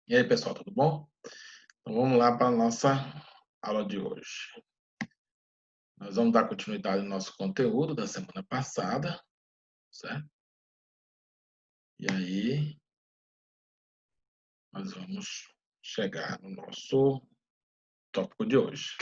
E aí, pessoal, tudo bom? Então, vamos lá para a nossa aula de hoje. Nós vamos dar continuidade no nosso conteúdo da semana passada, certo? E aí, nós vamos chegar no nosso tópico de hoje.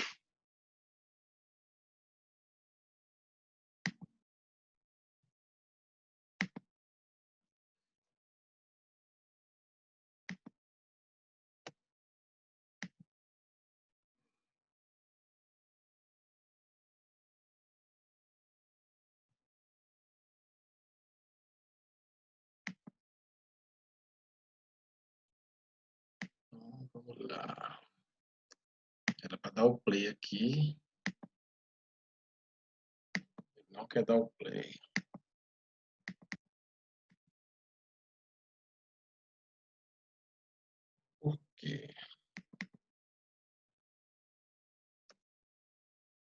Então, vamos lá. Era para dar o play aqui. Não quer dar o play. Por quê?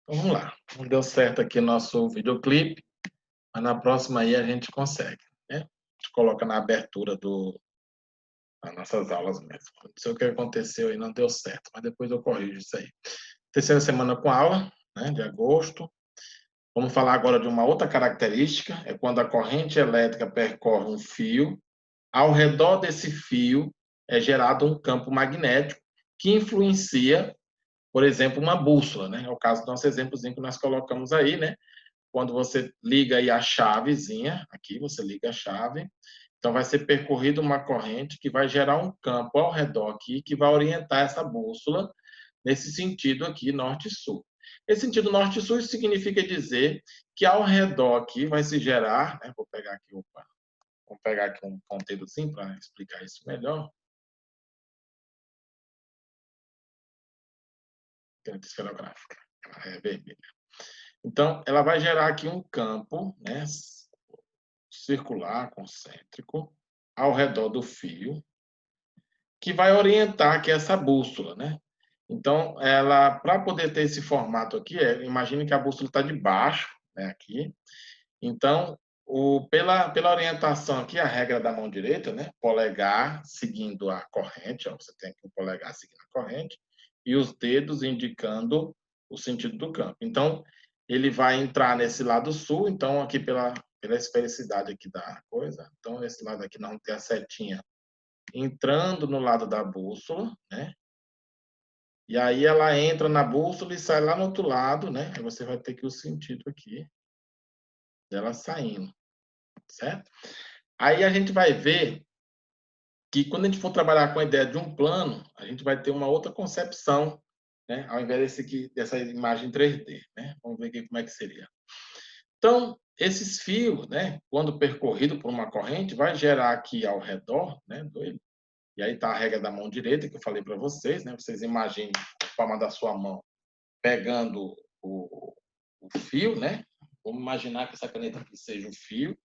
Então, vamos lá. Não deu certo aqui nosso videoclipe, mas na próxima aí a gente consegue, né? A gente coloca na abertura das nossas aulas mesmo. Não sei o que aconteceu aí, não deu certo, mas depois eu corrijo isso aí. Terceira semana com aula, né, de agosto. Vamos falar agora de uma outra característica, é quando a corrente elétrica percorre um fio, ao redor desse fio é gerado um campo magnético que influencia, por exemplo, uma bússola, né? É o caso do nosso exemplozinho que nós colocamos aí, né? Quando você liga aí a chavezinha, aqui você liga a chave, então vai ser percorrida uma corrente que vai gerar um campo ao redor aqui que vai orientar essa bússola nesse sentido aqui, norte-sul. Esse sentido norte-sul significa dizer que ao redor aqui vai se gerar, né, vou pegar aqui um ponteirozinho para explicar isso melhor. Caneta esferográfica, ela é vermelha. Então, ela vai gerar aqui um campo, né, circular, concêntrico, ao redor do fio, que vai orientar aqui essa bússola, né? Então, ela, para poder ter esse formato aqui, imagine que a bússola está de baixo, né, aqui. Então, pela orientação aqui, a regra da mão direita, né, polegar seguindo a corrente, ó, você tem aqui o polegar seguindo a corrente, e os dedos indicando o sentido do campo. Então, ele vai entrar nesse lado sul, então aqui pela esfericidade aqui da coisa, então esse lado aqui nós vamos ter a setinha entrando no lado da bússola, né? E aí ela entra na bússola e sai lá no outro lado, né? Aí você vai ter que o sentido aqui dela saindo, certo? Aí a gente vai ver que quando a gente for trabalhar com a ideia de um plano, a gente vai ter uma outra concepção, né? Ao invés dessa imagem 3D, né? Vamos ver aqui como é que seria. Então, esses fios, né? Quando percorrido por uma corrente, vai gerar aqui ao redor, né? E aí está a regra da mão direita que eu falei para vocês, né? Vocês imaginem a palma da sua mão pegando o fio, né? Vamos imaginar que essa caneta aqui seja o fio.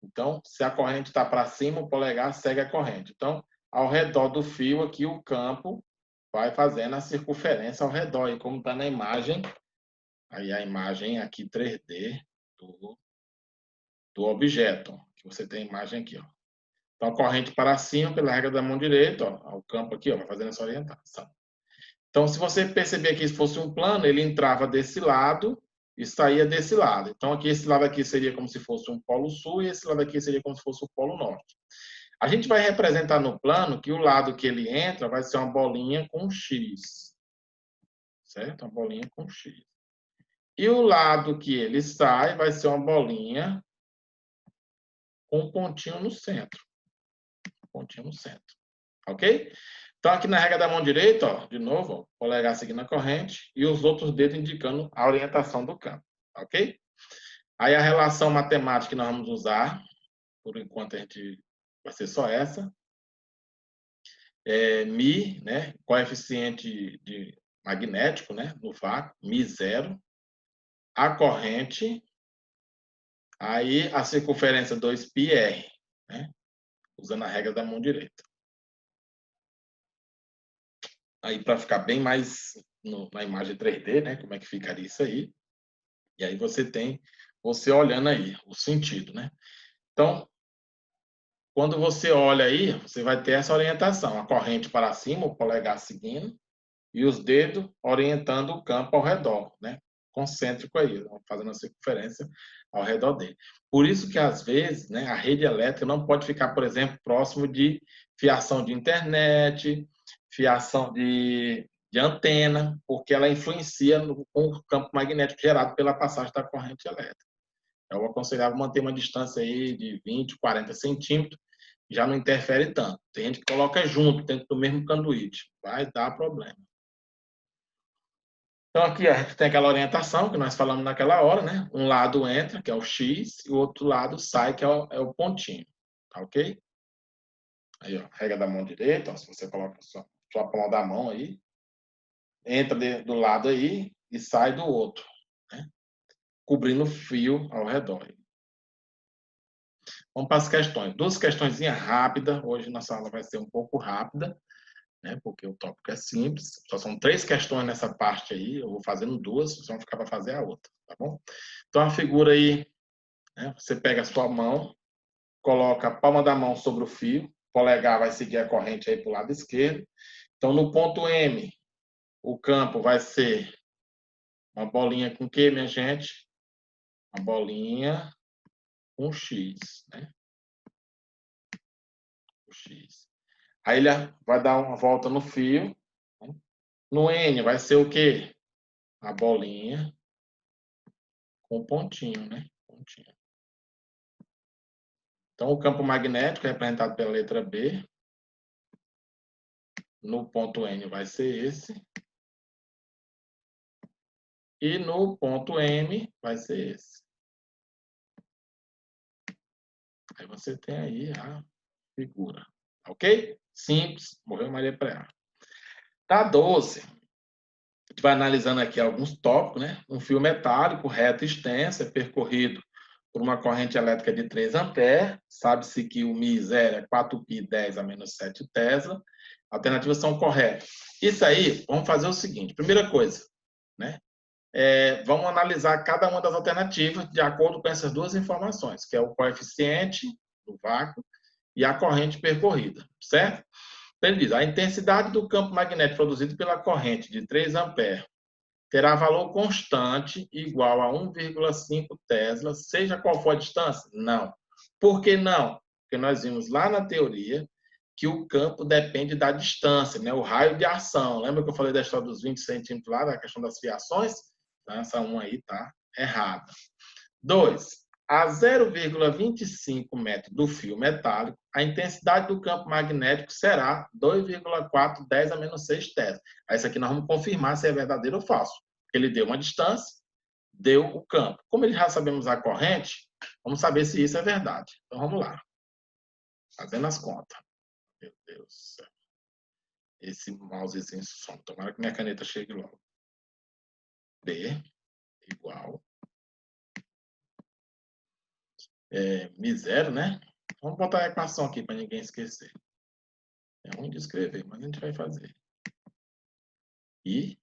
Então, se a corrente está para cima, o polegar segue a corrente. Então, ao redor do fio aqui, o campo vai fazendo a circunferência ao redor, e como está na imagem, aí a imagem aqui 3D do objeto, que você tem a imagem aqui, ó. Então, a corrente para cima, pela regra da mão direita, ó, o campo aqui, ó, vai fazendo essa orientação. Então, se você perceber aqui, se fosse um plano, ele entrava desse lado e saía desse lado. Então, aqui, esse lado aqui seria como se fosse um polo sul e esse lado aqui seria como se fosse o polo norte. A gente vai representar no plano que o lado que ele entra vai ser uma bolinha com X. Certo? Uma bolinha com X. E o lado que ele sai vai ser uma bolinha com um pontinho no centro. Pontinho no centro. Ok? Então, aqui na regra da mão direita, ó, de novo, ó, polegar seguindo a corrente e os outros dedos indicando a orientação do campo. Ok? Aí a relação matemática que nós vamos usar, por enquanto a gente vai ser só essa, é Mi, né, coeficiente de magnético, né, no vácuo, Mi zero, a corrente, aí a circunferência 2πr, né, usando a regra da mão direita. Aí para ficar bem mais na imagem 3D, né, como é que ficaria isso aí. E aí você olhando aí o sentido, né? Então, quando você olha aí, você vai ter essa orientação, a corrente para cima, o polegar seguindo, e os dedos orientando o campo ao redor, né? Concêntrico aí, fazendo a circunferência ao redor dele. Por isso que, às vezes, né, a rede elétrica não pode ficar, por exemplo, próximo de fiação de internet, fiação de antena, porque ela influencia no campo magnético gerado pela passagem da corrente elétrica. Eu aconselhava manter uma distância aí de 20, 40 centímetros, já não interfere tanto. Tem gente que coloca junto, dentro do mesmo conduíte, vai dar problema. Então, aqui a gente tem aquela orientação que nós falamos naquela hora, né? Um lado entra, que é o X, e o outro lado sai, que é o pontinho. Tá ok? Aí, ó, regra da mão direita, ó, se você coloca sua palma da mão aí, entra do lado aí e sai do outro, né? Cobrindo o fio ao redor. Vamos para as questões. Duas questões rápidas. Hoje nossa aula vai ser um pouco rápida, né? Porque o tópico é simples. Só são 3 questões nessa parte aí. Eu vou fazendo 2, vocês vão ficar para fazer a outra, tá bom? Então, a figura aí, né? Você pega a sua mão, coloca a palma da mão sobre o fio, o polegar vai seguir a corrente aí para o lado esquerdo. Então, no ponto M, o campo vai ser uma bolinha com o quê, minha gente? Uma bolinha com X, né? O X. Aí ele vai dar uma volta no fio. Né? No N vai ser o quê? A bolinha com pontinho, né? Pontinho. Então, o campo magnético é representado pela letra B. No ponto N vai ser esse. E no ponto M vai ser esse. Aí você tem aí a figura. Ok? Simples. Morreu Maria Preá. Tá 12. A gente vai analisando aqui alguns tópicos, né? Um fio metálico reto e extenso é percorrido por uma corrente elétrica de 3 amperes. Sabe-se que o μ0 é 4π10 a menos 7 Tesla. Alternativas são corretas. Isso aí, vamos fazer o seguinte. Primeira coisa, né? Vamos analisar cada uma das alternativas de acordo com essas duas informações, que é o coeficiente do vácuo e a corrente percorrida, certo? Então, ele diz, a intensidade do campo magnético produzido pela corrente de 3 amperes terá valor constante igual a 1,5 Tesla, seja qual for a distância? Não. Por que não? Porque nós vimos lá na teoria que o campo depende da distância, né? O raio de ação. Lembra que eu falei da história dos 20 centímetros lá, da questão das fiações? Então, essa 1 aí está errada. 2. A 0,25 metros do fio metálico, a intensidade do campo magnético será 2,410 a menos 6 Tesla. Aí, isso aqui nós vamos confirmar se é verdadeiro ou falso. Ele deu uma distância, deu o campo. Como ele já sabemos a corrente, vamos saber se isso é verdade. Então, vamos lá. Fazendo as contas. Meu Deus do céu. Esse mousezinho some. Tomara que minha caneta chegue logo. B igual μ0, né? Vamos botar a equação aqui para ninguém esquecer. É ruim de escrever, mas a gente vai fazer. I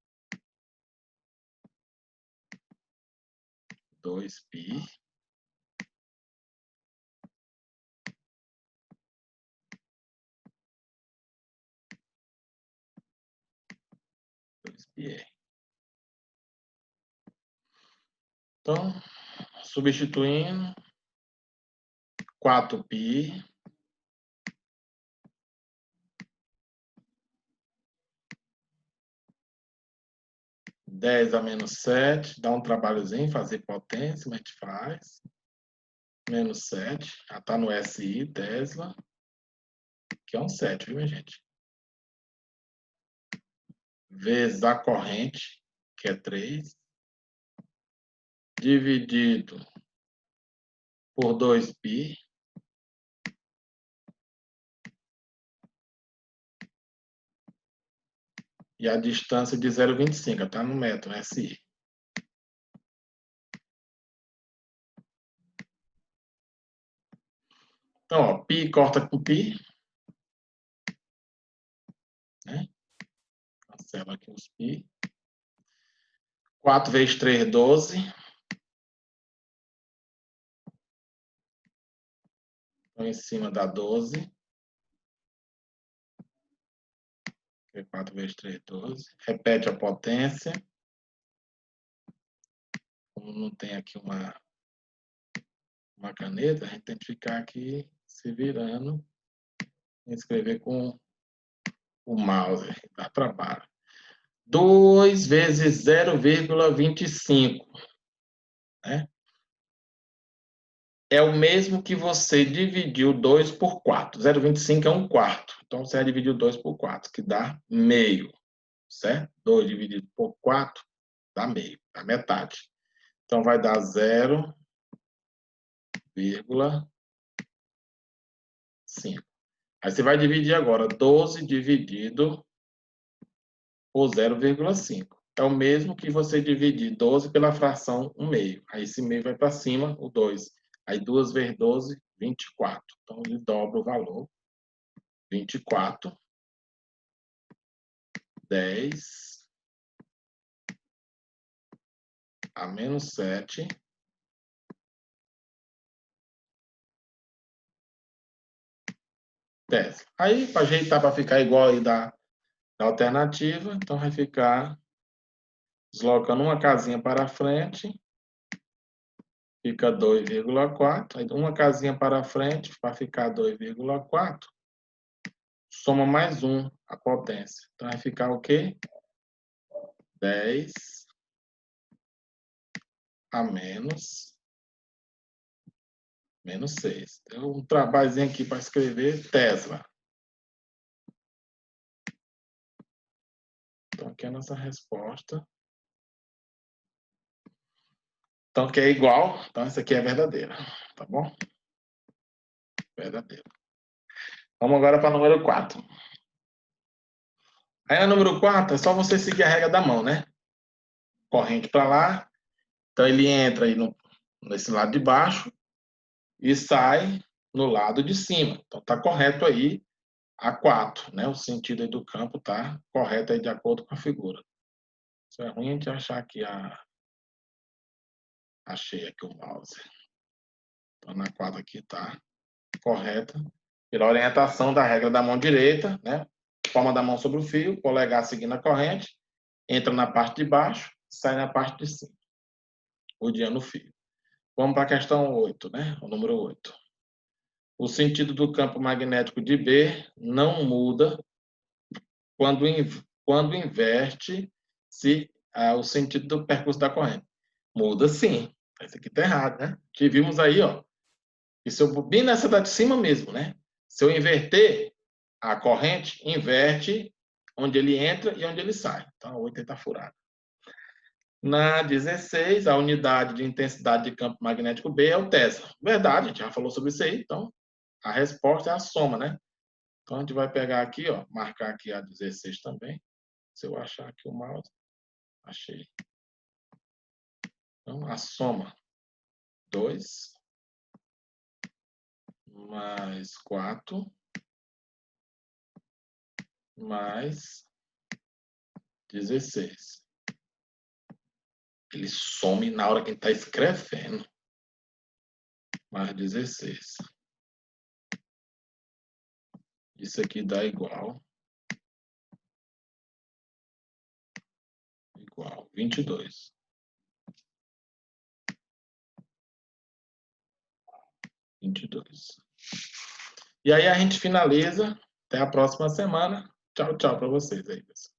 2π πr. Então, substituindo, 4π 10 a menos 7, dá um trabalhozinho fazer potência, mas a gente faz. Menos 7, já está no SI, Tesla, que é um 7, viu, minha gente? Vezes a corrente, que é 3, dividido por 2π, e a distância de 0,25, está no metro, SI. Então, ó, π corta com π, né? Cancela aqui os π. 4 vezes 3, 12. Então, em cima dá 12. 4 vezes 3, 12. Repete a potência. Como não tem aqui uma caneta, a gente tem que ficar aqui se virando e escrever com o mouse. Dá trabalho. 2 vezes 0,25. Né? É o mesmo que você dividiu 2 por 4. 0,25 é 1/4. Então, você vai dividir 2 por 4, que dá meio. Certo? 2 dividido por 4 dá meio, dá metade. Então, vai dar 0,5. Aí você vai dividir agora 12 dividido por 0,5. É o mesmo que você dividir 12 pela fração 1/2. Aí esse meio vai para cima, o 2. Aí 2 vezes 12, 24. Então, ele dobra o valor. 24, 10, a menos 7, Tesla. Aí, para ajeitar para ficar igual aí da alternativa, então vai ficar deslocando uma casinha para frente, fica 2,4. Aí uma casinha para frente, vai ficar 2,4. Soma mais 1, a potência. Então vai ficar o quê? 10 a menos 6. Então, um trabalhozinho aqui para escrever Tesla. Então, aqui é a nossa resposta. Então, que é igual. Então, essa aqui é verdadeira. Tá bom? Verdadeira. Vamos agora para o número 4. Aí, no número 4, é só você seguir a regra da mão, né? Corrente para lá. Então, ele entra aí nesse lado de baixo e sai no lado de cima. Então, tá correto aí a 4, né? O sentido aí do campo tá correto aí de acordo com a figura. Isso é ruim a gente achar aqui achei aqui o mouse. Então, na 4 aqui tá correta. Pela orientação da regra da mão direita, né? Palma da mão sobre o fio, polegar seguindo a corrente, entra na parte de baixo, sai na parte de cima, rodeando o fio. Vamos para a questão 8, né? O número 8. O sentido do campo magnético de B não muda quando inverte o sentido do percurso da corrente. Muda sim. Esse aqui está errado, né? Que vimos aí, ó. E se eu bem nessa da de cima mesmo, né? Se eu inverter a corrente, inverte onde ele entra e onde ele sai. Então, a 8 está furada. Na 16, a unidade de intensidade de campo magnético B é o Tesla. Verdade, a gente já falou sobre isso aí. Então, a resposta é a soma, né? Então, a gente vai pegar aqui, ó, marcar aqui a 16 também. Se eu achar aqui o mouse, achei. Então, a soma 2 mais 4 mais 16. Ele some na hora que ele está escrevendo. Mais 16. Isso aqui dá igual 22. E aí a gente finaliza. Até a próxima semana. Tchau, tchau para vocês aí, pessoal.